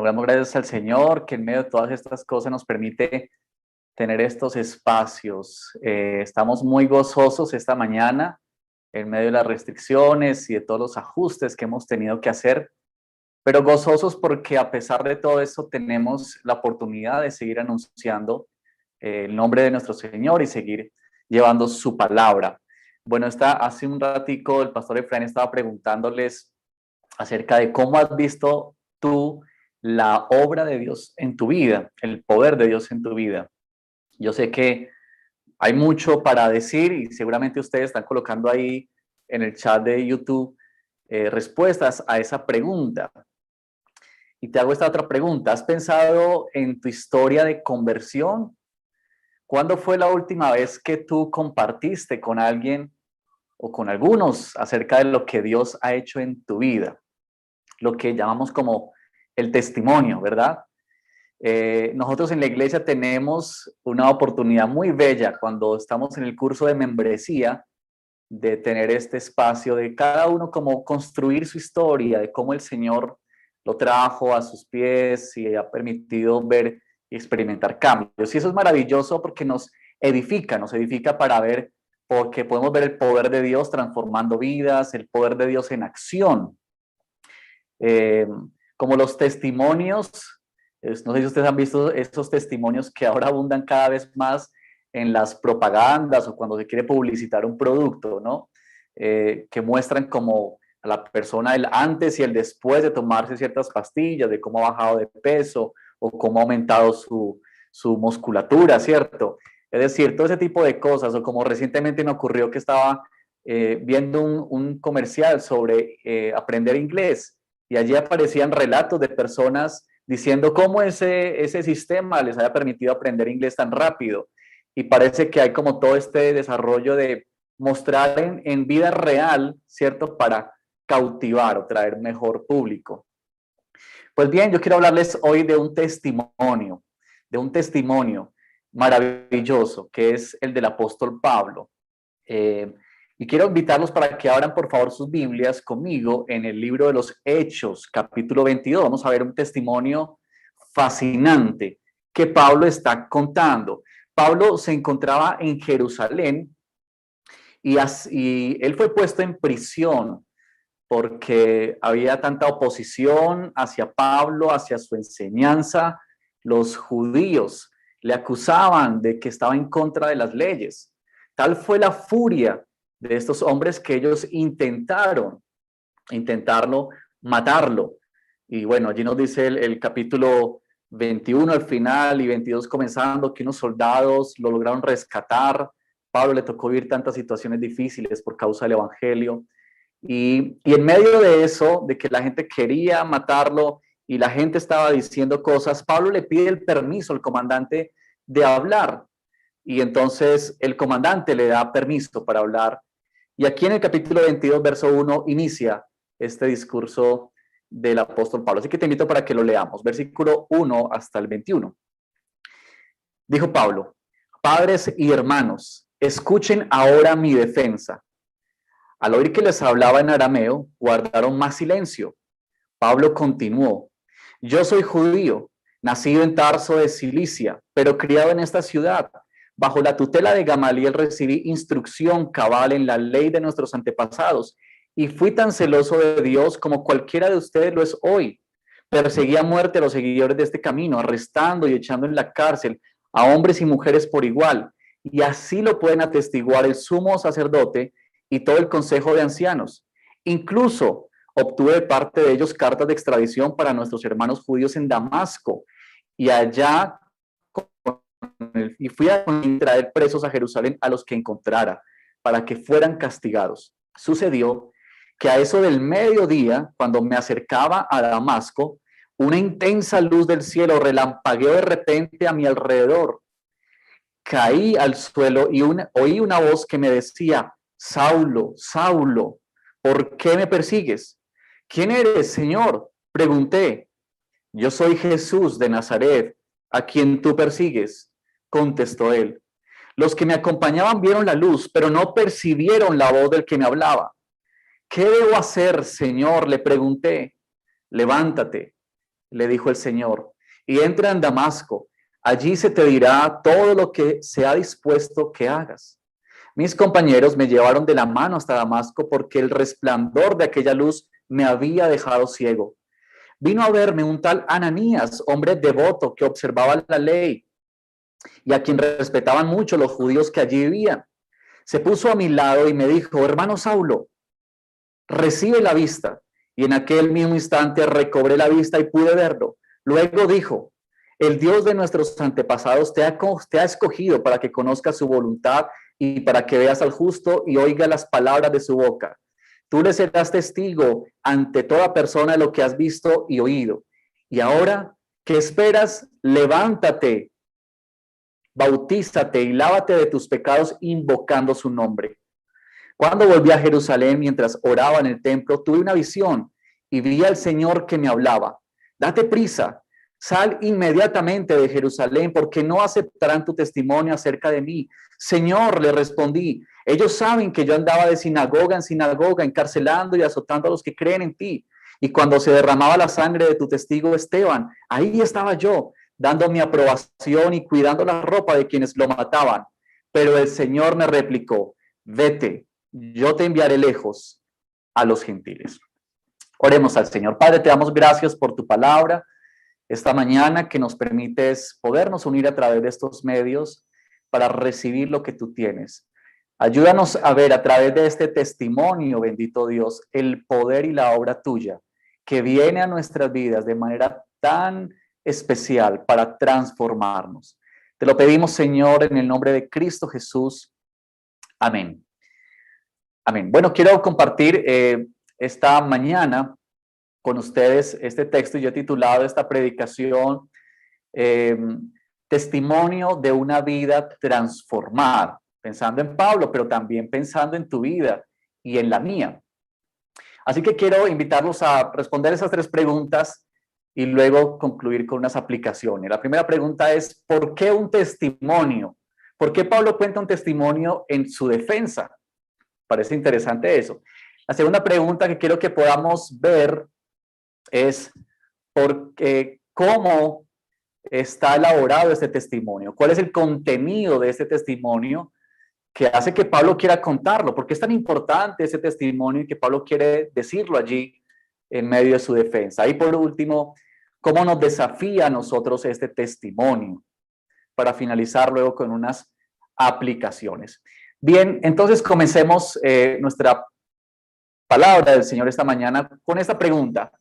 damos gracias al Señor que en medio de todas estas cosas nos permite tener estos espacios. Estamos muy gozosos esta mañana en medio de las restricciones y de todos los ajustes que hemos tenido que hacer, pero gozosos porque a pesar de todo eso tenemos la oportunidad de seguir anunciando el nombre de nuestro Señor y seguir llevando su palabra. Bueno, hace un ratico el pastor Efraín estaba preguntándoles acerca de cómo has visto tú la obra de Dios en tu vida, el poder de Dios en tu vida. Yo sé que hay mucho para decir y seguramente ustedes están colocando ahí en el chat de YouTube respuestas a esa pregunta. Y te hago esta otra pregunta. ¿Has pensado en tu historia de conversión? ¿Cuándo fue la última vez que tú compartiste con alguien o con algunos acerca de lo que Dios ha hecho en tu vida? Lo que llamamos como el testimonio, ¿verdad? Nosotros en la iglesia tenemos una oportunidad muy bella cuando estamos en el curso de membresía de tener este espacio de cada uno como construir su historia, de cómo el Señor lo trajo a sus pies y ha permitido ver y experimentar cambios. Y eso es maravilloso porque nos edifica para ver, porque podemos ver el poder de Dios transformando vidas, el poder de Dios en acción. Como los testimonios, no sé si ustedes han visto esos testimonios que ahora abundan cada vez más en las propagandas o cuando se quiere publicitar un producto, ¿no? Que muestran como a la persona el antes y el después de tomarse ciertas pastillas, de cómo ha bajado de peso o cómo ha aumentado su musculatura, ¿cierto? Es decir, todo ese tipo de cosas, o como recientemente me ocurrió que estaba viendo un comercial sobre aprender inglés y allí aparecían relatos de personas diciendo cómo ese sistema les haya permitido aprender inglés tan rápido. Y parece que hay como todo este desarrollo de mostrar en vida real, ¿cierto? Para cautivar o traer mejor público. Pues bien, yo quiero hablarles hoy de un testimonio maravilloso, que es el del apóstol Pablo. Y quiero invitarlos para que abran por favor sus Biblias conmigo en el libro de los Hechos, capítulo 22. Vamos a ver un testimonio fascinante que Pablo está contando. Pablo se encontraba en Jerusalén y él fue puesto en prisión porque había tanta oposición hacia Pablo, hacia su enseñanza. Los judíos le acusaban de que estaba en contra de las leyes. Tal fue la furia de estos hombres que ellos intentaron matarlo. Y bueno, allí nos dice el capítulo 21 al final y 22 comenzando, que unos soldados lo lograron rescatar. Pablo le tocó vivir tantas situaciones difíciles por causa del evangelio. Y en medio de eso, de que la gente quería matarlo y la gente estaba diciendo cosas, Pablo le pide el permiso al comandante de hablar. Y entonces el comandante le da permiso para hablar. Y aquí en el capítulo 22, verso 1, inicia este discurso del apóstol Pablo. Así que te invito para que lo leamos, versículo 1 hasta el 21. Dijo Pablo: padres y hermanos, escuchen ahora mi defensa. Al oír que les hablaba en arameo, guardaron más silencio. Pablo continuó: yo soy judío, nacido en Tarso de Cilicia, pero criado en esta ciudad. Bajo la tutela de Gamaliel recibí instrucción cabal en la ley de nuestros antepasados y fui tan celoso de Dios como cualquiera de ustedes lo es hoy. Perseguí a muerte a los seguidores de este camino, arrestando y echando en la cárcel a hombres y mujeres por igual. Y así lo pueden atestiguar el sumo sacerdote y todo el consejo de ancianos. Incluso obtuve de parte de ellos cartas de extradición para nuestros hermanos judíos en Damasco, y allá y fui a traer presos a Jerusalén a los que encontrara, para que fueran castigados. Sucedió que a eso del mediodía, cuando me acercaba a Damasco, una intensa luz del cielo relampagueó de repente a mi alrededor. Caí al suelo y oí una voz que me decía: Saulo, Saulo, ¿por qué me persigues? ¿Quién eres, Señor? Pregunté. Yo soy Jesús de Nazaret, a quien tú persigues, contestó él. Los que me acompañaban vieron la luz, pero no percibieron la voz del que me hablaba. ¿Qué debo hacer, Señor?, le pregunté. Levántate, le dijo el Señor, y entra en Damasco. Allí se te dirá todo lo que se ha dispuesto que hagas. Mis compañeros me llevaron de la mano hasta Damasco porque el resplandor de aquella luz me había dejado ciego. Vino a verme un tal Ananías, hombre devoto que observaba la ley y a quien respetaban mucho los judíos que allí vivían. Se puso a mi lado y me dijo, hermano Saulo, recibe la vista. Y en aquel mismo instante recobré la vista y pude verlo. Luego dijo, el Dios de nuestros antepasados te ha escogido para que conozcas su voluntad y para que veas al justo y oiga las palabras de su boca. Tú le serás testigo ante toda persona de lo que has visto y oído. Y ahora, ¿qué esperas? Levántate, bautízate y lávate de tus pecados invocando su nombre. Cuando volví a Jerusalén, mientras oraba en el templo, tuve una visión y vi al Señor que me hablaba. Date prisa, sal inmediatamente de Jerusalén, porque no aceptarán tu testimonio acerca de mí. Señor, le respondí, ellos saben que yo andaba de sinagoga en sinagoga, encarcelando y azotando a los que creen en ti. Y cuando se derramaba la sangre de tu testigo Esteban, ahí estaba yo, dando mi aprobación y cuidando la ropa de quienes lo mataban. Pero el Señor me replicó, vete, yo te enviaré lejos a los gentiles. Oremos al Señor. Padre, te damos gracias por tu palabra esta mañana, que nos permites podernos unir a través de estos medios para recibir lo que tú tienes. Ayúdanos a ver a través de este testimonio, bendito Dios, el poder y la obra tuya que viene a nuestras vidas de manera tan especial para transformarnos. Te lo pedimos, Señor, en el nombre de Cristo Jesús. Amén. Amén. Bueno, quiero compartir esta mañana con ustedes este texto. Yo he titulado esta predicación Testimonio de una vida transformada, pensando en Pablo, pero también pensando en tu vida y en la mía. Así que quiero invitarlos a responder esas tres preguntas y luego concluir con unas aplicaciones. La primera pregunta es, ¿por qué un testimonio? ¿Por qué Pablo cuenta un testimonio en su defensa? Parece interesante eso. La segunda pregunta que quiero que podamos ver es cómo está elaborado este testimonio, cuál es el contenido de este testimonio que hace que Pablo quiera contarlo, por qué es tan importante ese testimonio y que Pablo quiere decirlo allí en medio de su defensa. Y por último, cómo nos desafía a nosotros este testimonio, para finalizar luego con unas aplicaciones. Bien, entonces comencemos nuestra palabra del Señor esta mañana con esta pregunta.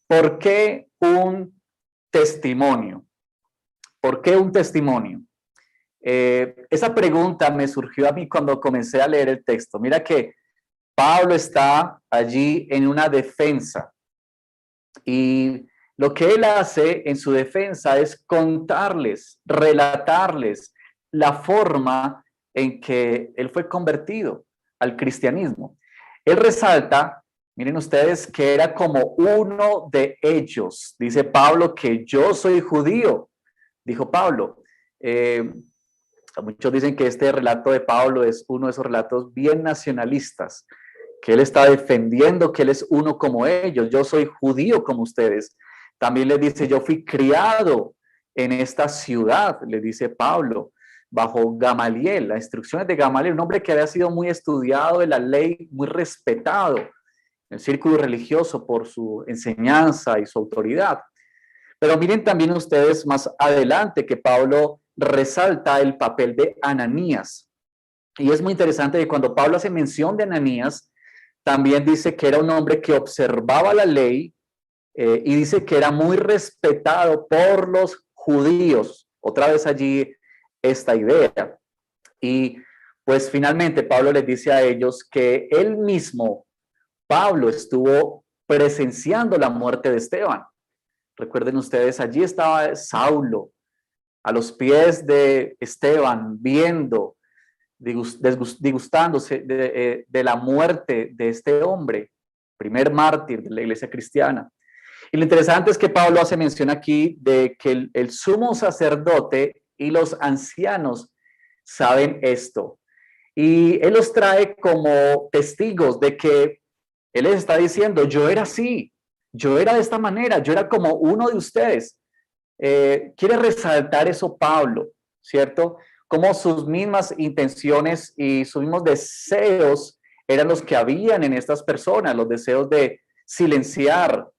¿Por qué un testimonio? ¿Por qué un testimonio? Esa pregunta me surgió a mí cuando comencé a leer el texto. Mira que Pablo está allí en una defensa y lo que él hace en su defensa es contarles, relatarles la forma en que él fue convertido al cristianismo. Él resalta, miren ustedes, que era como uno de ellos. Dice Pablo que yo soy judío, dijo Pablo. Muchos dicen que este relato de Pablo es uno de esos relatos bien nacionalistas, que él está defendiendo que él es uno como ellos. Yo soy judío como ustedes. También les dice, yo fui criado en esta ciudad, le dice Pablo, bajo Gamaliel, las instrucciones de Gamaliel, un hombre que había sido muy estudiado de la ley, muy respetado en el círculo religioso por su enseñanza y su autoridad. Pero miren también ustedes más adelante que Pablo resalta el papel de Ananías. Y es muy interesante que cuando Pablo hace mención de Ananías, también dice que era un hombre que observaba la ley y dice que era muy respetado por los judíos. Otra vez allí esta idea. Y pues finalmente Pablo les dice a ellos que él mismo, Pablo, estuvo presenciando la muerte de Esteban. Recuerden ustedes, allí estaba Saulo, a los pies de Esteban, viendo, disgustándose de la muerte de este hombre, primer mártir de la iglesia cristiana. Y lo interesante es que Pablo hace mención aquí de que el sumo sacerdote y los ancianos saben esto. Y él los trae como testigos de que él les está diciendo, yo era así, yo era de esta manera, yo era como uno de ustedes. Quiere resaltar eso Pablo, ¿cierto? Como sus mismas intenciones y sus mismos deseos eran los que habían en estas personas, los deseos de silenciar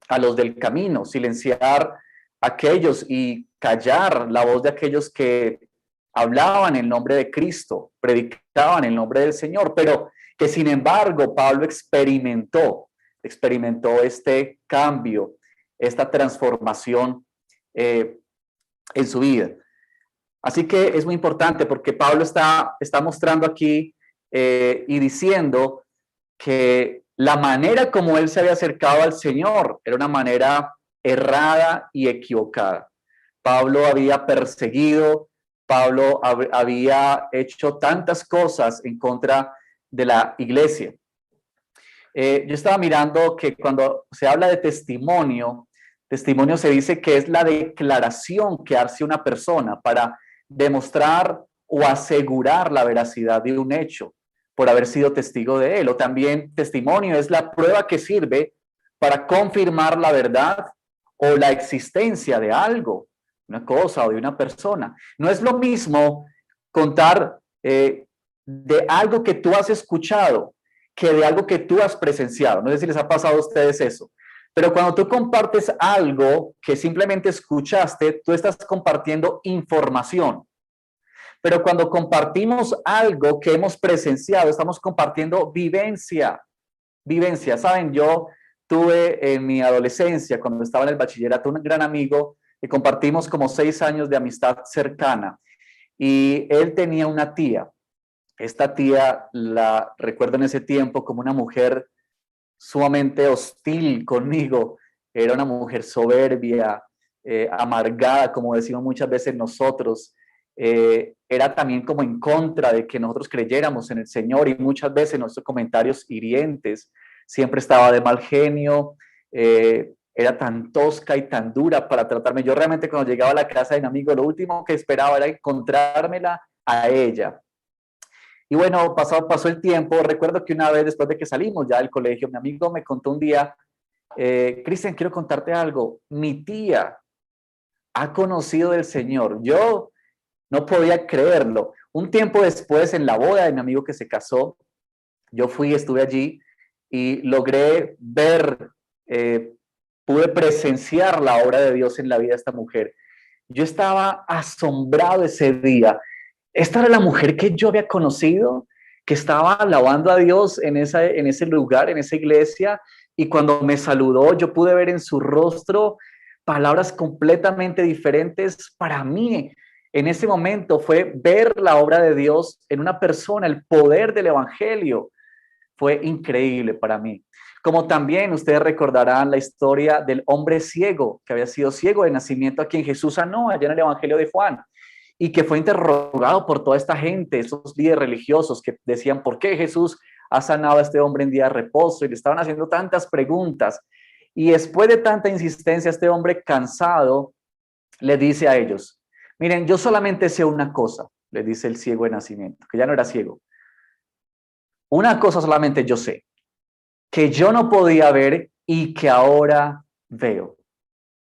a los del camino, silenciar a aquellos y callar la voz de aquellos que hablaban en nombre de Cristo, predicaban en nombre del Señor, pero que sin embargo Pablo experimentó este cambio, esta transformación en su vida. Así que es muy importante porque Pablo está mostrando aquí y diciendo que la manera como él se había acercado al Señor era una manera errada y equivocada. Pablo había perseguido, Pablo había hecho tantas cosas en contra de la iglesia. Yo estaba mirando que cuando se habla de testimonio, testimonio se dice que es la declaración que hace una persona para demostrar o asegurar la veracidad de un hecho por haber sido testigo de él. O también testimonio es la prueba que sirve para confirmar la verdad o la existencia de algo, una cosa o de una persona. No es lo mismo contar de algo que tú has escuchado que de algo que tú has presenciado. No sé si les ha pasado a ustedes eso. Pero cuando tú compartes algo que simplemente escuchaste, tú estás compartiendo información. Pero cuando compartimos algo que hemos presenciado, estamos compartiendo vivencia. Vivencia, ¿saben? Yo tuve en mi adolescencia, cuando estaba en el bachillerato, un gran amigo que compartimos como 6 años de amistad cercana. Y él tenía una tía. Esta tía la recuerdo en ese tiempo como una mujer sumamente hostil conmigo. Era una mujer soberbia, amargada, como decimos muchas veces nosotros. Era también como en contra de que nosotros creyéramos en el Señor y muchas veces nuestros comentarios hirientes. Siempre estaba de mal genio, era tan tosca y tan dura para tratarme. Yo realmente cuando llegaba a la casa de mi amigo, lo último que esperaba era encontrármela a ella. Y bueno, pasó el tiempo. Recuerdo que una vez después de que salimos ya del colegio, mi amigo me contó un día, Cristian, quiero contarte algo. Mi tía ha conocido del Señor. Yo no podía creerlo. Un tiempo después, en la boda de mi amigo que se casó, yo estuve allí y logré ver, pude presenciar la obra de Dios en la vida de esta mujer. Yo estaba asombrado ese día. Esta era la mujer que yo había conocido, que estaba alabando a Dios en ese lugar, en esa iglesia, y cuando me saludó, yo pude ver en su rostro palabras completamente diferentes. Para mí, en ese momento, fue ver la obra de Dios en una persona, el poder del evangelio. Fue increíble para mí. Como también ustedes recordarán la historia del hombre ciego, que había sido ciego de nacimiento, a quien Jesús sanó allá en el Evangelio de Juan, y que fue interrogado por toda esta gente, esos líderes religiosos que decían, ¿por qué Jesús ha sanado a este hombre en día de reposo? Y le estaban haciendo tantas preguntas. Y después de tanta insistencia, este hombre cansado le dice a ellos, miren, yo solamente sé una cosa, le dice el ciego de nacimiento, que ya no era ciego. Una cosa solamente yo sé, que yo no podía ver y que ahora veo.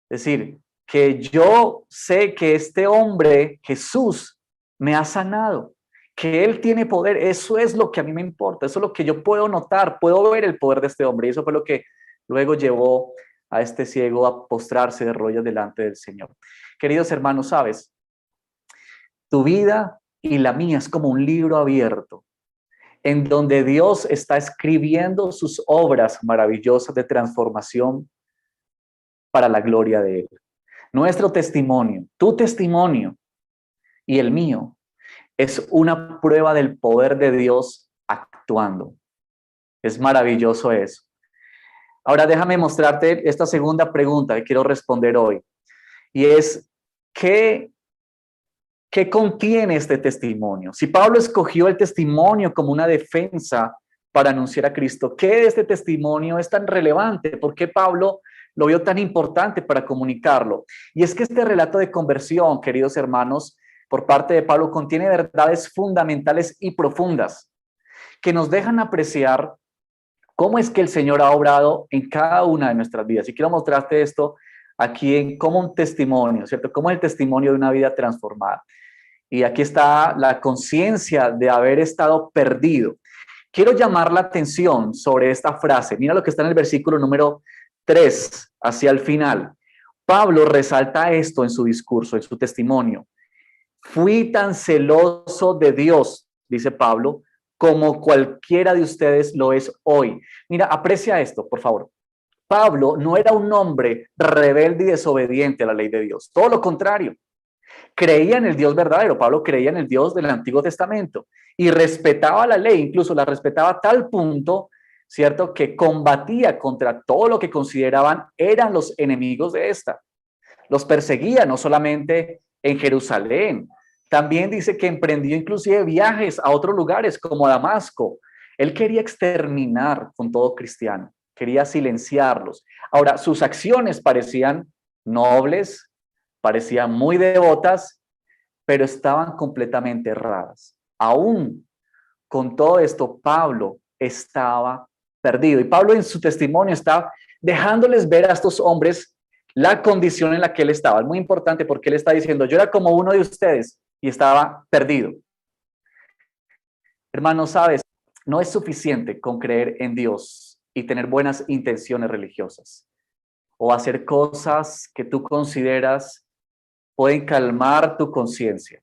Es decir, que yo sé que este hombre, Jesús, me ha sanado, que él tiene poder. Eso es lo que a mí me importa, eso es lo que yo puedo notar, puedo ver el poder de este hombre. Y eso fue lo que luego llevó a este ciego a postrarse de rodillas delante del Señor. Queridos hermanos, sabes, tu vida y la mía es como un libro abierto en donde Dios está escribiendo sus obras maravillosas de transformación para la gloria de Él. Nuestro testimonio, tu testimonio y el mío, es una prueba del poder de Dios actuando. Es maravilloso eso. Ahora déjame mostrarte esta segunda pregunta que quiero responder hoy. Y es, ¿qué contiene este testimonio? Si Pablo escogió el testimonio como una defensa para anunciar a Cristo, ¿qué de este testimonio es tan relevante? ¿Por qué Pablo lo vio tan importante para comunicarlo? Y es que este relato de conversión, queridos hermanos, por parte de Pablo, contiene verdades fundamentales y profundas que nos dejan apreciar ¿Cómo es que el Señor ha obrado en cada una de nuestras vidas? Y quiero mostrarte esto aquí como un testimonio, ¿cierto? Como el testimonio de una vida transformada. Y aquí está la conciencia de haber estado perdido. Quiero llamar la atención sobre esta frase. Mira lo que está en el versículo número 3, hacia el final. Pablo resalta esto en su discurso, en su testimonio. Fui tan celoso de Dios, dice Pablo, como cualquiera de ustedes lo es hoy. Mira, aprecia esto, por favor. Pablo no era un hombre rebelde y desobediente a la ley de Dios. Todo lo contrario. Creía en el Dios verdadero. Pablo creía en el Dios del Antiguo Testamento y respetaba la ley, incluso la respetaba a tal punto, ¿cierto?, que combatía contra todo lo que consideraban eran los enemigos de esta. Los perseguía no solamente en Jerusalén, también dice que emprendió inclusive viajes a otros lugares como a Damasco. Él quería exterminar con todo cristiano, quería silenciarlos. Ahora, sus acciones parecían nobles, parecían muy devotas, pero estaban completamente erradas. Aún con todo esto, Pablo estaba perdido. Y Pablo en su testimonio está dejándoles ver a estos hombres la condición en la que él estaba. Es muy importante porque él está diciendo, yo era como uno de ustedes y estaba perdido. Hermano, sabes, no es suficiente con creer en Dios y tener buenas intenciones religiosas o hacer cosas que tú consideras pueden calmar tu conciencia.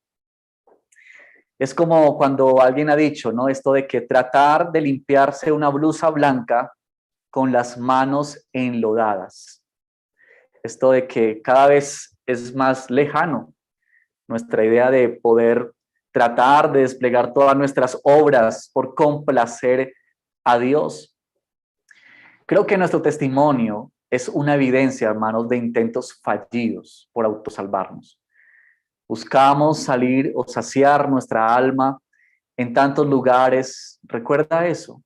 Es como cuando alguien ha dicho, ¿no? Esto de que tratar de limpiarse una blusa blanca con las manos enlodadas. Esto de que cada vez es más lejano nuestra idea de poder tratar de desplegar todas nuestras obras por complacer a Dios. Creo que nuestro testimonio es una evidencia, hermanos, de intentos fallidos por autosalvarnos. Buscamos salir o saciar nuestra alma en tantos lugares. Recuerda eso,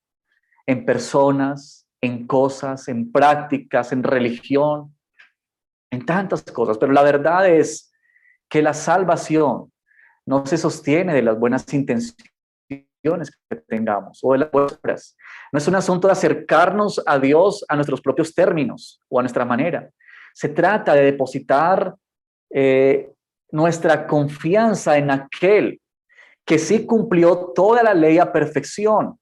en personas, en cosas, en prácticas, en religión, en tantas cosas. Pero la verdad es que la salvación no se sostiene de las buenas intenciones que tengamos o de las buenas obras. No es un asunto de acercarnos a Dios a nuestros propios términos o a nuestra manera. Se trata de depositar nuestra confianza en aquel que sí cumplió toda la ley a perfección,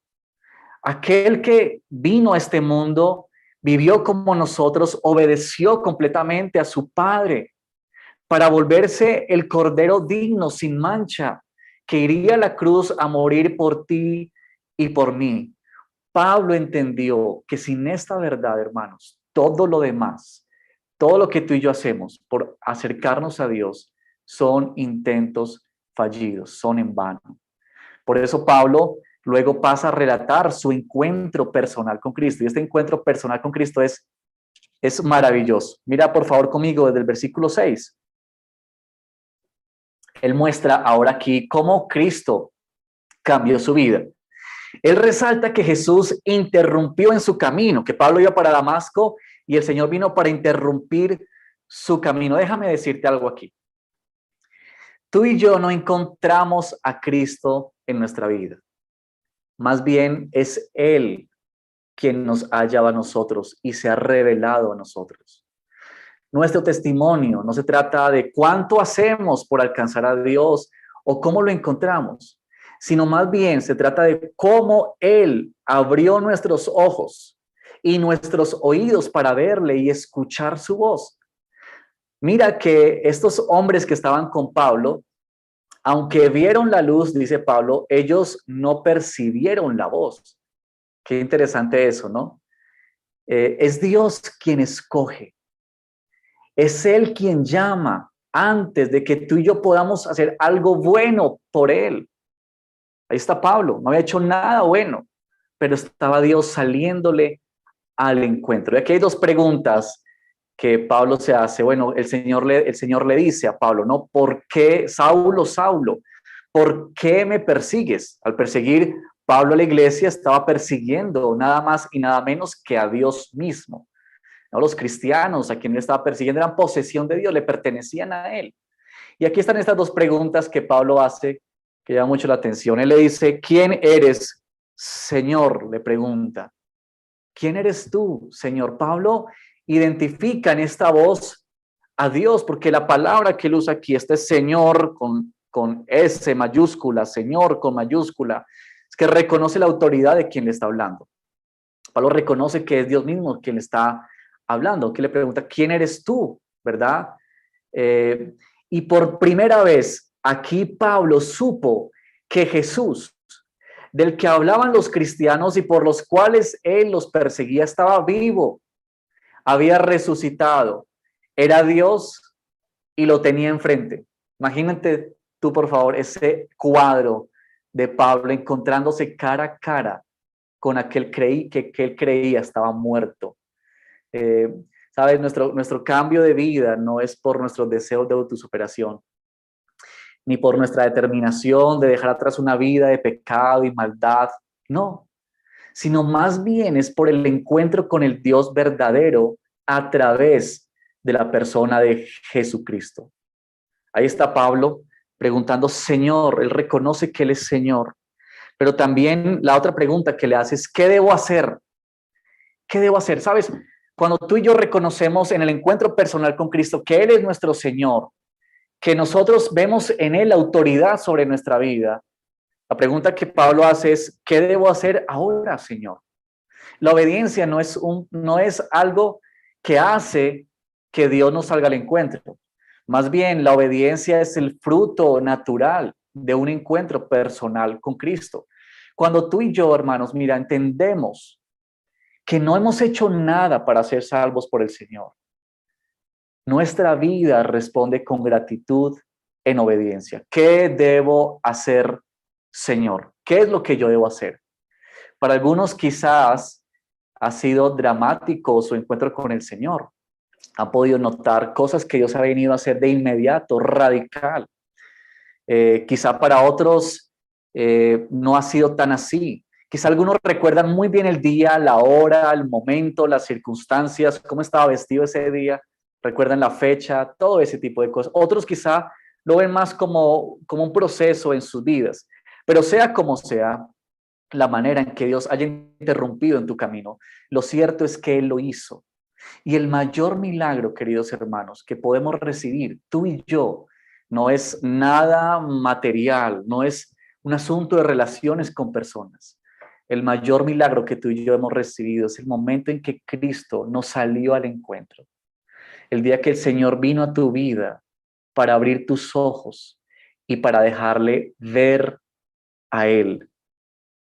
aquel que vino a este mundo, vivió como nosotros, obedeció completamente a su Padre para volverse el Cordero digno, sin mancha, que iría a la cruz a morir por ti y por mí. Pablo entendió que sin esta verdad, hermanos, todo lo demás, todo lo que tú y yo hacemos por acercarnos a Dios, son intentos fallidos, son en vano. Por eso Pablo luego pasa a relatar su encuentro personal con Cristo. Y este encuentro personal con Cristo es maravilloso. Mira por favor conmigo desde el versículo 6. Él muestra ahora aquí cómo Cristo cambió su vida. Él resalta que Jesús interrumpió en su camino, que Pablo iba para Damasco y el Señor vino para interrumpir su camino. Déjame decirte algo aquí. Tú y yo no encontramos a Cristo en nuestra vida. Más bien es Él quien nos ha hallado a nosotros y se ha revelado a nosotros. Nuestro testimonio no se trata de cuánto hacemos por alcanzar a Dios o cómo lo encontramos, sino más bien se trata de cómo Él abrió nuestros ojos y nuestros oídos para verle y escuchar su voz. Mira que estos hombres que estaban con Pablo, aunque vieron la luz, dice Pablo, ellos no percibieron la voz. Qué interesante eso, ¿no? Es Dios quien escoge. Es Él quien llama antes de que tú y yo podamos hacer algo bueno por Él. Ahí está Pablo, no había hecho nada bueno, pero estaba Dios saliéndole al encuentro. Y aquí hay dos preguntas que Pablo se hace. Bueno, el Señor le dice a Pablo, ¿no? ¿Por qué, Saulo, Saulo, por qué me persigues? Al perseguir Pablo a la iglesia estaba persiguiendo nada más y nada menos que a Dios mismo. ¿No? Los cristianos a quienes estaba persiguiendo eran posesión de Dios, le pertenecían a Él. Y aquí están estas dos preguntas que Pablo hace que llama mucho la atención. Él le dice, ¿quién eres, Señor? Le pregunta. ¿quién eres tú, Señor? Pablo identifica en esta voz a Dios, porque la palabra que él usa aquí, este Señor con S mayúscula, Señor con mayúscula, es que reconoce la autoridad de quien le está hablando. Pablo reconoce que es Dios mismo quien le está hablando, que le pregunta, ¿quién eres tú? ¿Verdad? Y por primera vez aquí Pablo supo que Jesús, del que hablaban los cristianos y por los cuales él los perseguía, estaba vivo, había resucitado, era Dios y lo tenía enfrente. Imagínate tú, por favor, ese cuadro de Pablo encontrándose cara a cara con aquel que él creía estaba muerto. ¿Sabes? Nuestro cambio de vida no es por nuestros deseos de autosuperación, ni por nuestra determinación de dejar atrás una vida de pecado y maldad, no, sino más bien es por el encuentro con el Dios verdadero a través de la persona de Jesucristo. Ahí está Pablo preguntando, Señor, él reconoce que él es Señor, pero también la otra pregunta que le hace es, ¿qué debo hacer? ¿Qué debo hacer? ¿Sabes? Cuando tú y yo reconocemos en el encuentro personal con Cristo que Él es nuestro Señor, que nosotros vemos en Él la autoridad sobre nuestra vida, la pregunta que Pablo hace es, ¿qué debo hacer ahora, Señor? La obediencia no es algo que hace que Dios nos salga al encuentro. Más bien, la obediencia es el fruto natural de un encuentro personal con Cristo. Cuando tú y yo, hermanos, mira, entendemos que no hemos hecho nada para ser salvos por el Señor, nuestra vida responde con gratitud en obediencia. ¿Qué debo hacer, Señor? ¿Qué es lo que yo debo hacer? Para algunos quizás ha sido dramático su encuentro con el Señor. Han podido notar cosas que Dios ha venido a hacer de inmediato, radical. Quizá para otros no ha sido tan así. Quizá algunos recuerdan muy bien el día, la hora, el momento, las circunstancias, cómo estaba vestido ese día, recuerdan la fecha, todo ese tipo de cosas. Otros quizá lo ven más como un proceso en sus vidas. Pero sea como sea, la manera en que Dios haya interrumpido en tu camino, lo cierto es que Él lo hizo. Y el mayor milagro, queridos hermanos, que podemos recibir tú y yo, no es nada material, no es un asunto de relaciones con personas. El mayor milagro que tú y yo hemos recibido es el momento en que Cristo nos salió al encuentro. El día que el Señor vino a tu vida para abrir tus ojos y para dejarle ver a Él.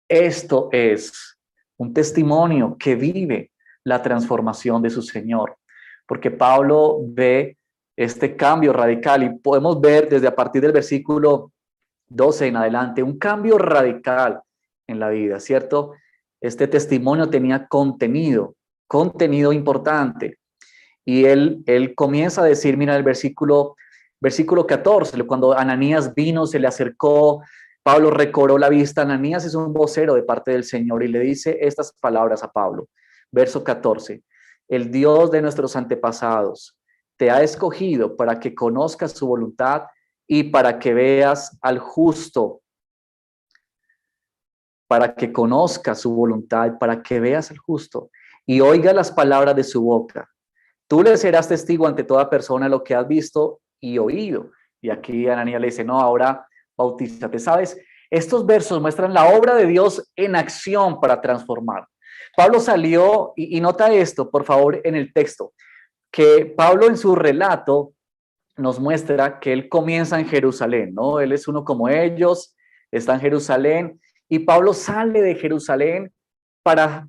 Esto es un testimonio que vive la transformación de su Señor, porque Pablo ve este cambio radical y podemos ver desde a partir del versículo 12 en adelante un cambio radical en la vida, ¿cierto? Este testimonio tenía contenido importante. Y él comienza a decir, mira el versículo 14, cuando Ananías vino, se le acercó, Pablo recobró la vista. Ananías es un vocero de parte del Señor y le dice estas palabras a Pablo. Verso 14, el Dios de nuestros antepasados te ha escogido para que conozcas su voluntad y para que veas al justo, para que conozcas su voluntad, para que veas al justo y oiga las palabras de su boca. Tú le serás testigo ante toda persona lo que has visto y oído. Y aquí Ananías le dice, no, ahora bautízate. ¿Sabes? Estos versos muestran la obra de Dios en acción para transformar. Pablo salió, y nota esto, por favor, en el texto, que Pablo en su relato nos muestra que él comienza en Jerusalén, ¿no? Él es uno como ellos, está en Jerusalén, y Pablo sale de Jerusalén para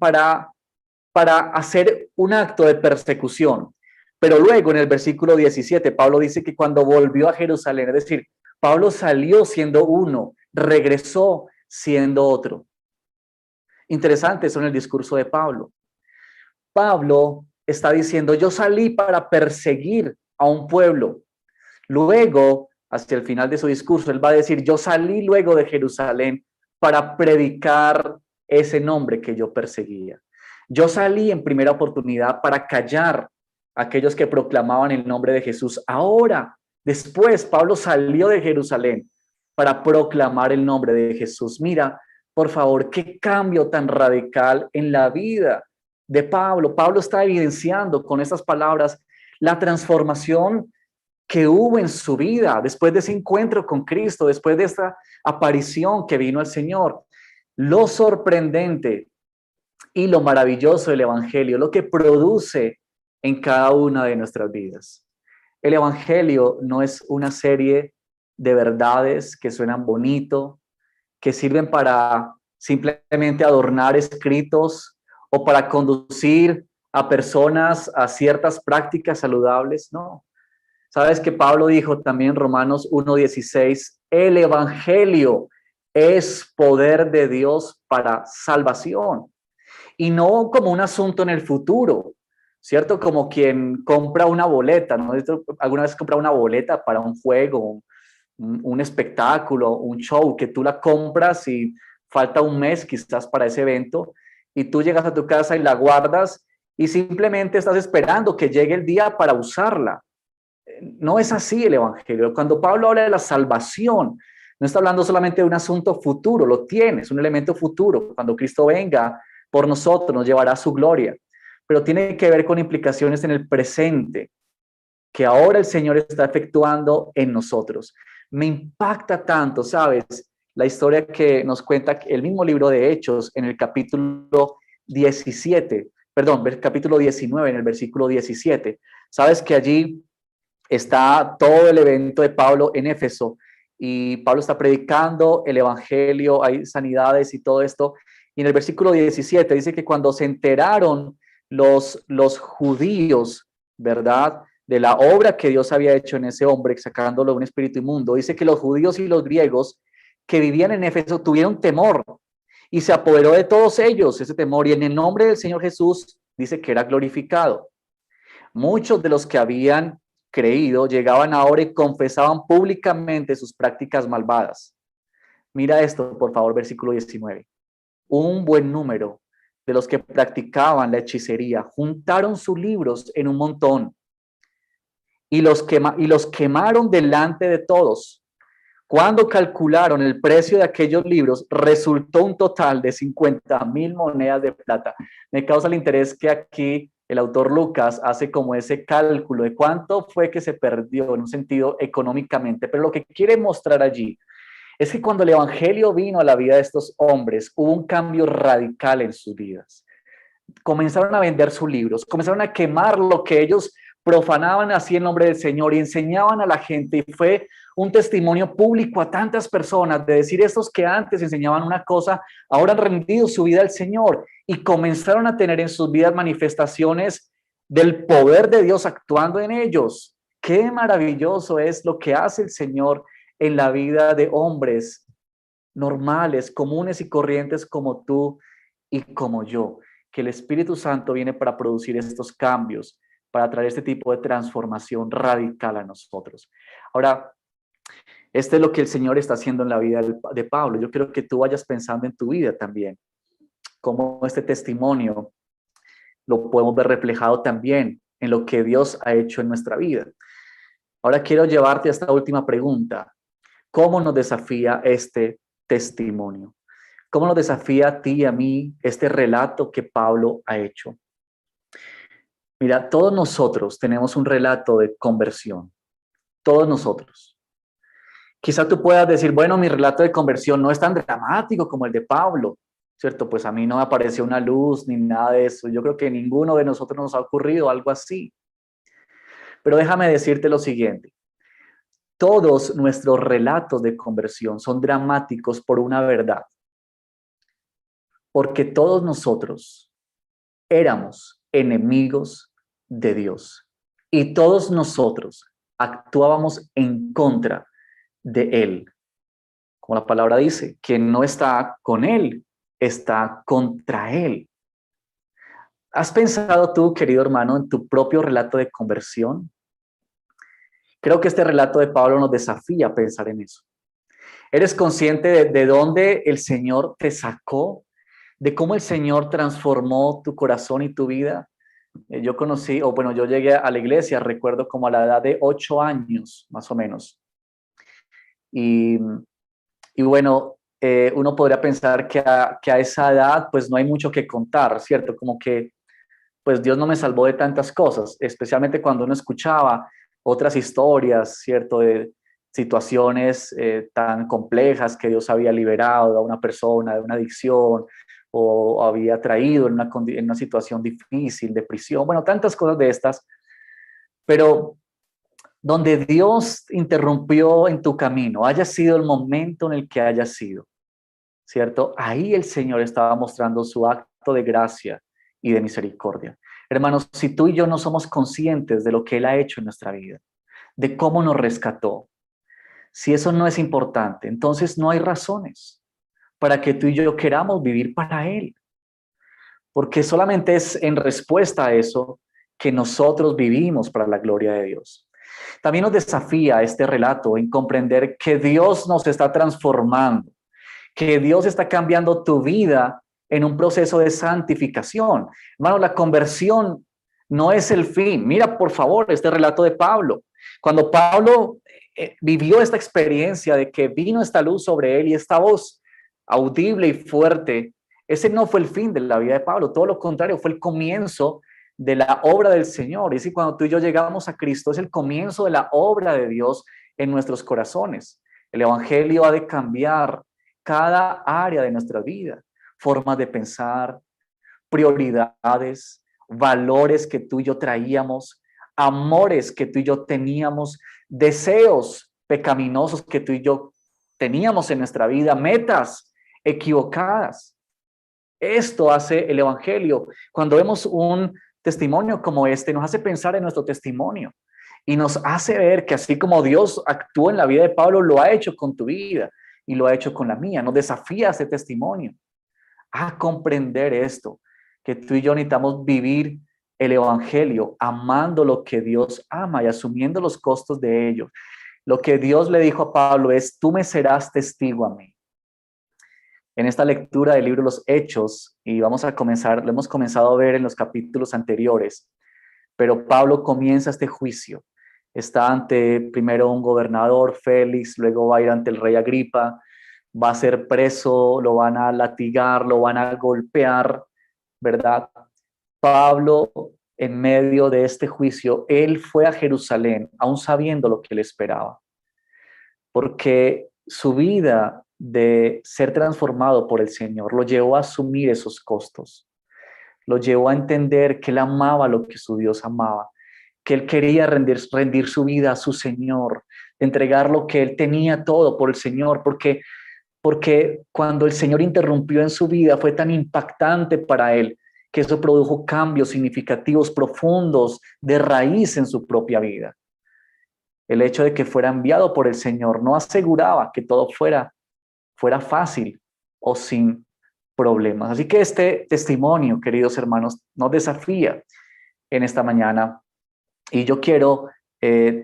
hacer un acto de persecución. Pero luego en el versículo 17, Pablo dice que cuando volvió a Jerusalén, es decir, Pablo salió siendo uno, regresó siendo otro. Interesante eso en el discurso de Pablo. Pablo está diciendo, yo salí para perseguir a un pueblo. Luego, hacia el final de su discurso, él va a decir, yo salí luego de Jerusalén para predicar ese nombre que yo perseguía. Yo salí en primera oportunidad para callar a aquellos que proclamaban el nombre de Jesús. Ahora, después, Pablo salió de Jerusalén para proclamar el nombre de Jesús. Mira, por favor, qué cambio tan radical en la vida de Pablo. Pablo está evidenciando con estas palabras la transformación que hubo en su vida después de ese encuentro con Cristo, después de esta aparición que vino el Señor. Lo sorprendente y lo maravilloso del Evangelio, lo que produce en cada una de nuestras vidas. El Evangelio no es una serie de verdades que suenan bonito, que sirven para simplemente adornar escritos o para conducir a personas a ciertas prácticas saludables, no. Sabes que Pablo dijo también en Romanos 1:16, el Evangelio es poder de Dios para salvación y no como un asunto en el futuro, ¿cierto? Como quien compra una boleta, ¿no? ¿Alguna vez compra una boleta para un juego, un espectáculo, un show, que tú la compras y falta un mes quizás para ese evento y tú llegas a tu casa y la guardas y simplemente estás esperando que llegue el día para usarla? No es así el Evangelio. Cuando Pablo habla de la salvación, no está hablando solamente de un asunto futuro, lo tiene, es un elemento futuro. Cuando Cristo venga por nosotros, nos llevará a su gloria, pero tiene que ver con implicaciones en el presente, que ahora el Señor está efectuando en nosotros. Me impacta tanto, ¿sabes? La historia que nos cuenta el mismo libro de Hechos en el capítulo 17, perdón, capítulo 19, en el versículo 17. Sabes que allí está todo el evento de Pablo en Éfeso y Pablo está predicando el evangelio, hay sanidades y todo esto. Y en el versículo 17 dice que cuando se enteraron los judíos, ¿verdad?, de la obra que Dios había hecho en ese hombre, sacándolo de un espíritu inmundo, dice que los judíos y los griegos que vivían en Éfeso tuvieron temor y se apoderó de todos ellos ese temor, y en el nombre del Señor Jesús dice que era glorificado. Muchos de los que habían creído llegaban ahora y confesaban públicamente sus prácticas malvadas. Mira esto, por favor, versículo 19. Un buen número de los que practicaban la hechicería juntaron sus libros en un montón y los quemaron delante de todos. Cuando calcularon el precio de aquellos libros, resultó un total de 50,000 monedas de plata. Me causa el interés que aquí el autor Lucas hace como ese cálculo de cuánto fue que se perdió en un sentido económicamente, pero lo que quiere mostrar allí es que cuando el evangelio vino a la vida de estos hombres, hubo un cambio radical en sus vidas. Comenzaron a vender sus libros, comenzaron a quemar lo que ellos profanaban así en nombre del Señor y enseñaban a la gente, y fue un testimonio público a tantas personas de decir, estos que antes enseñaban una cosa, ahora han rendido su vida al Señor y comenzaron a tener en sus vidas manifestaciones del poder de Dios actuando en ellos. Qué maravilloso es lo que hace el Señor en la vida de hombres normales, comunes y corrientes como tú y como yo, que el Espíritu Santo viene para producir estos cambios, para traer este tipo de transformación radical a nosotros. Ahora, este es lo que el Señor está haciendo en la vida de Pablo. Yo quiero que tú vayas pensando en tu vida también, cómo este testimonio lo podemos ver reflejado también en lo que Dios ha hecho en nuestra vida. Ahora quiero llevarte a esta última pregunta. ¿Cómo nos desafía este testimonio? ¿Cómo nos desafía a ti y a mí este relato que Pablo ha hecho? Mira, todos nosotros tenemos un relato de conversión. Todos nosotros. Quizá tú puedas decir, bueno, mi relato de conversión no es tan dramático como el de Pablo, ¿cierto? Pues a mí no me apareció una luz ni nada de eso. Yo creo que ninguno de nosotros nos ha ocurrido algo así. Pero déjame decirte lo siguiente. Todos nuestros relatos de conversión son dramáticos por una verdad. Porque todos nosotros éramos enemigos de Dios y todos nosotros actuábamos en contra de Él. Como la palabra dice, quien no está con Él, está contra Él. ¿Has pensado tú, querido hermano, en tu propio relato de conversión? Creo que este relato de Pablo nos desafía a pensar en eso. ¿Eres consciente de dónde el Señor te sacó? ¿De cómo el Señor transformó tu corazón y tu vida? Yo conocí, o bueno, yo llegué a la iglesia, recuerdo como a la edad de 8 años, más o menos. Y, y bueno, uno podría pensar que a esa edad pues no hay mucho que contar, ¿cierto? Como que pues Dios no me salvó de tantas cosas, especialmente cuando uno escuchaba otras historias, ¿cierto? De situaciones tan complejas que Dios había liberado a una persona de una adicción o había traído en una situación difícil de prisión, bueno, tantas cosas de estas, pero donde Dios interrumpió en tu camino, haya sido el momento en el que haya sido, ¿cierto? Ahí el Señor estaba mostrando su acto de gracia y de misericordia. Hermanos, si tú y yo no somos conscientes de lo que Él ha hecho en nuestra vida, de cómo nos rescató, si eso no es importante, entonces no hay razones para que tú y yo queramos vivir para Él, porque solamente es en respuesta a eso que nosotros vivimos para la gloria de Dios. También nos desafía este relato en comprender que Dios nos está transformando, que Dios está cambiando tu vida en un proceso de santificación. Hermano, la conversión no es el fin. Mira, por favor, este relato de Pablo. Cuando Pablo vivió esta experiencia de que vino esta luz sobre él y esta voz audible y fuerte, ese no fue el fin de la vida de Pablo, todo lo contrario, fue el comienzo de la obra del Señor. Y si cuando tú y yo llegamos a Cristo, es el comienzo de la obra de Dios en nuestros corazones. El Evangelio ha de cambiar cada área de nuestra vida, formas de pensar, prioridades, valores que tú y yo traíamos, amores que tú y yo teníamos, deseos pecaminosos que tú y yo teníamos en nuestra vida, metas equivocadas. Esto hace el Evangelio. Cuando vemos un testimonio como este, nos hace pensar en nuestro testimonio y nos hace ver que así como Dios actuó en la vida de Pablo, lo ha hecho con tu vida y lo ha hecho con la mía. Nos desafía ese testimonio a comprender esto, que tú y yo necesitamos vivir el Evangelio amando lo que Dios ama y asumiendo los costos de ello. Lo que Dios le dijo a Pablo es: tú me serás testigo a mí. En esta lectura del libro Los Hechos, y vamos a comenzar, lo hemos comenzado a ver en los capítulos anteriores, pero Pablo comienza este juicio. Está ante primero un gobernador, Félix, luego va a ir ante el rey Agripa, va a ser preso, lo van a latigar, lo van a golpear, ¿verdad? Pablo, en medio de este juicio, él fue a Jerusalén, aún sabiendo lo que le esperaba, porque su vida de ser transformado por el Señor lo llevó a asumir esos costos, lo llevó a entender que él amaba lo que su Dios amaba, que él quería rendir su vida a su Señor, entregar lo que él tenía todo por el Señor, porque cuando el Señor interrumpió en su vida fue tan impactante para él que eso produjo cambios significativos, profundos, de raíz en su propia vida. El hecho de que fuera enviado por el Señor no aseguraba que todo fuera fácil o sin problemas. Así que este testimonio, queridos hermanos, nos desafía en esta mañana y yo quiero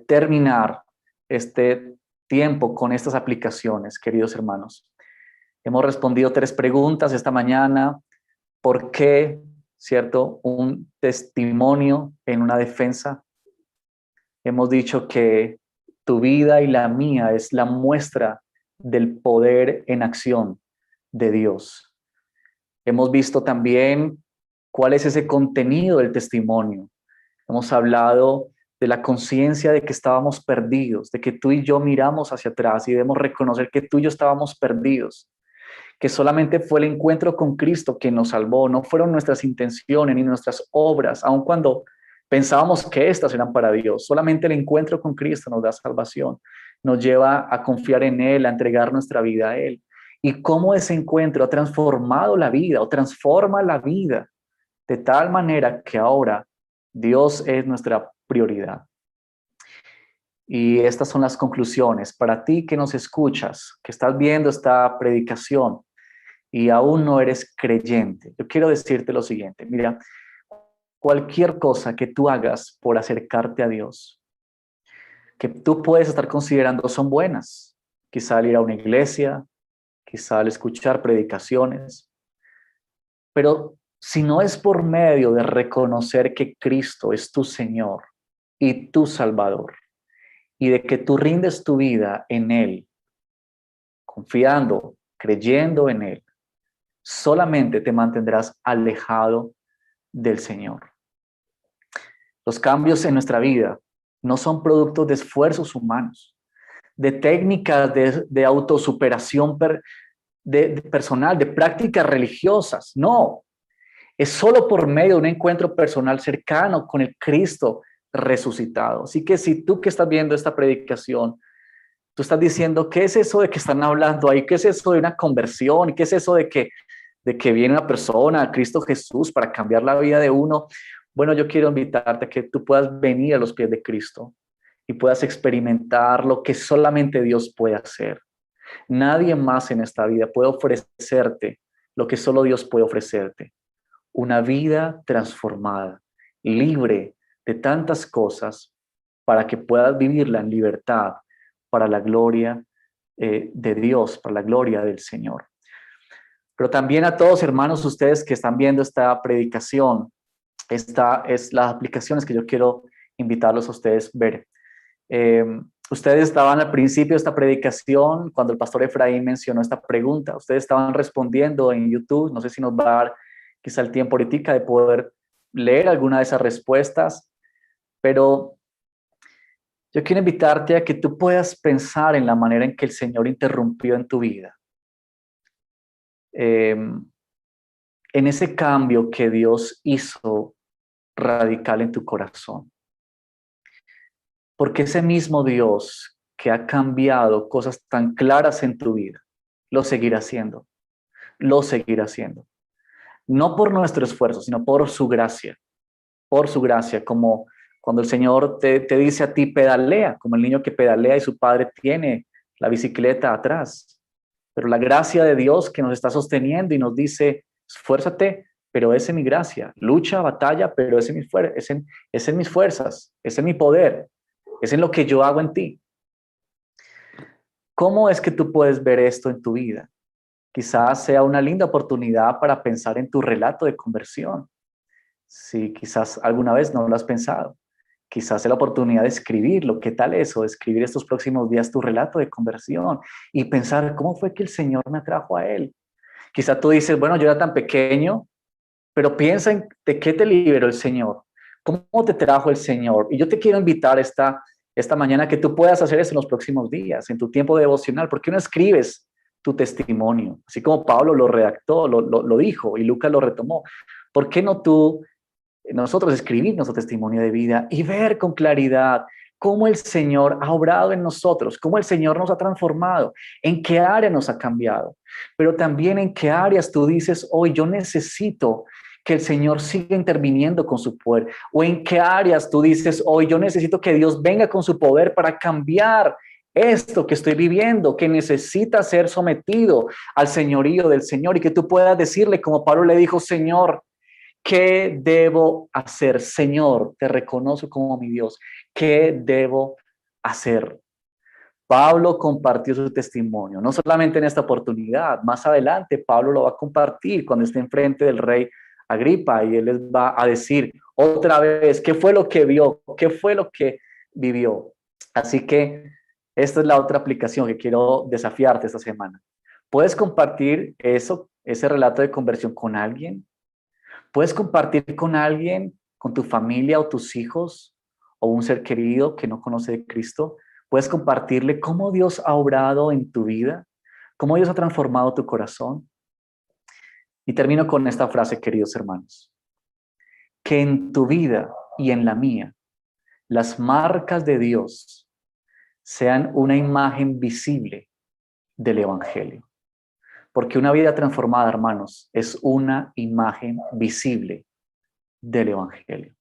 terminar este tiempo con estas aplicaciones, queridos hermanos. Hemos respondido 3 preguntas esta mañana. ¿Por qué, cierto, un testimonio en una defensa? Hemos dicho que tu vida y la mía es la muestra del poder en acción de Dios. Hemos visto también cuál es ese contenido del testimonio. Hemos hablado de la conciencia de que estábamos perdidos, de que tú y yo miramos hacia atrás y debemos reconocer que tú y yo estábamos perdidos, que solamente fue el encuentro con Cristo que nos salvó, no fueron nuestras intenciones ni nuestras obras, aun cuando pensábamos que estas eran para Dios. Solamente el encuentro con Cristo nos da salvación, nos lleva a confiar en Él, a entregar nuestra vida a Él. Y cómo ese encuentro ha transformado la vida o transforma la vida de tal manera que ahora Dios es nuestra prioridad. Y estas son las conclusiones. Para ti que nos escuchas, que estás viendo esta predicación y aún no eres creyente, yo quiero decirte lo siguiente. Mira, cualquier cosa que tú hagas por acercarte a Dios, que tú puedes estar considerando son buenas. Quizá al ir a una iglesia, quizá al escuchar predicaciones, pero si no es por medio de reconocer que Cristo es tu Señor y tu Salvador, y de que tú rindes tu vida en Él, confiando, creyendo en Él, solamente te mantendrás alejado del Señor. Los cambios en nuestra vida no son productos de esfuerzos humanos, de técnicas de autosuperación personal, de prácticas religiosas. No, es solo por medio de un encuentro personal cercano con el Cristo resucitado. Así que si tú que estás viendo esta predicación, tú estás diciendo, ¿qué es eso de que están hablando ahí? ¿Qué es eso de una conversión? ¿Qué es eso de que viene una persona, Cristo Jesús, para cambiar la vida de uno? Bueno, yo quiero invitarte a que tú puedas venir a los pies de Cristo y puedas experimentar lo que solamente Dios puede hacer. Nadie más en esta vida puede ofrecerte lo que solo Dios puede ofrecerte. Una vida transformada, libre de tantas cosas, para que puedas vivirla en libertad para la gloria de Dios, para la gloria del Señor. Pero también a todos, hermanos, ustedes que están viendo esta predicación, esta es las aplicaciones que yo quiero invitarlos a ustedes a ver. Ustedes estaban al principio de esta predicación, cuando el pastor Efraín mencionó esta pregunta, ustedes estaban respondiendo en YouTube, no sé si nos va a dar quizá el tiempo ahorita de poder leer alguna de esas respuestas, pero yo quiero invitarte a que tú puedas pensar en la manera en que el Señor interrumpió en tu vida. En ese cambio que Dios hizo radical en tu corazón. Porque ese mismo Dios que ha cambiado cosas tan claras en tu vida, lo seguirá haciendo. Lo seguirá haciendo. No por nuestro esfuerzo, sino por su gracia. Por su gracia, como cuando el Señor te dice a ti, pedalea, como el niño que pedalea y su padre tiene la bicicleta atrás. Pero la gracia de Dios que nos está sosteniendo y nos dice, esfuérzate, pero es en mi gracia. Lucha, batalla, pero es en mis fuerzas, es en mi poder, es en lo que yo hago en ti. ¿Cómo es que tú puedes ver esto en tu vida? Quizás sea una linda oportunidad para pensar en tu relato de conversión. Si quizás alguna vez no lo has pensado, quizás es la oportunidad de escribirlo. ¿Qué tal eso? De escribir estos próximos días tu relato de conversión y pensar cómo fue que el Señor me atrajo a Él. Quizás tú dices, bueno, yo era tan pequeño, pero piensa en de qué te liberó el Señor. ¿Cómo te trajo el Señor? Y yo te quiero invitar esta mañana que tú puedas hacer eso en los próximos días, en tu tiempo devocional. ¿Por qué no escribes tu testimonio? Así como Pablo lo redactó, lo dijo y Lucas lo retomó. ¿Por qué no nosotros escribir nuestro testimonio de vida y ver con claridad cómo el Señor ha obrado en nosotros, cómo el Señor nos ha transformado, en qué área nos ha cambiado, pero también en qué áreas tú dices, hoy yo necesito que el Señor siga interviniendo con su poder, o en qué áreas tú dices, hoy yo necesito que Dios venga con su poder para cambiar esto que estoy viviendo, que necesita ser sometido al señorío del Señor y que tú puedas decirle como Pablo le dijo, Señor, ¿qué debo hacer? Señor, te reconozco como mi Dios. ¿Qué debo hacer? Pablo compartió su testimonio, no solamente en esta oportunidad, más adelante Pablo lo va a compartir cuando esté enfrente del rey Agripa y él les va a decir otra vez qué fue lo que vio, qué fue lo que vivió. Así que esta es la otra aplicación que quiero desafiarte esta semana. ¿Puedes compartir ese relato de conversión con alguien? ¿Puedes compartir con alguien, con tu familia o tus hijos o un ser querido que no conoce de Cristo? ¿Puedes compartirle cómo Dios ha obrado en tu vida? ¿Cómo Dios ha transformado tu corazón? Y termino con esta frase, queridos hermanos. Que en tu vida y en la mía, las marcas de Dios sean una imagen visible del Evangelio. Porque una vida transformada, hermanos, es una imagen visible del Evangelio.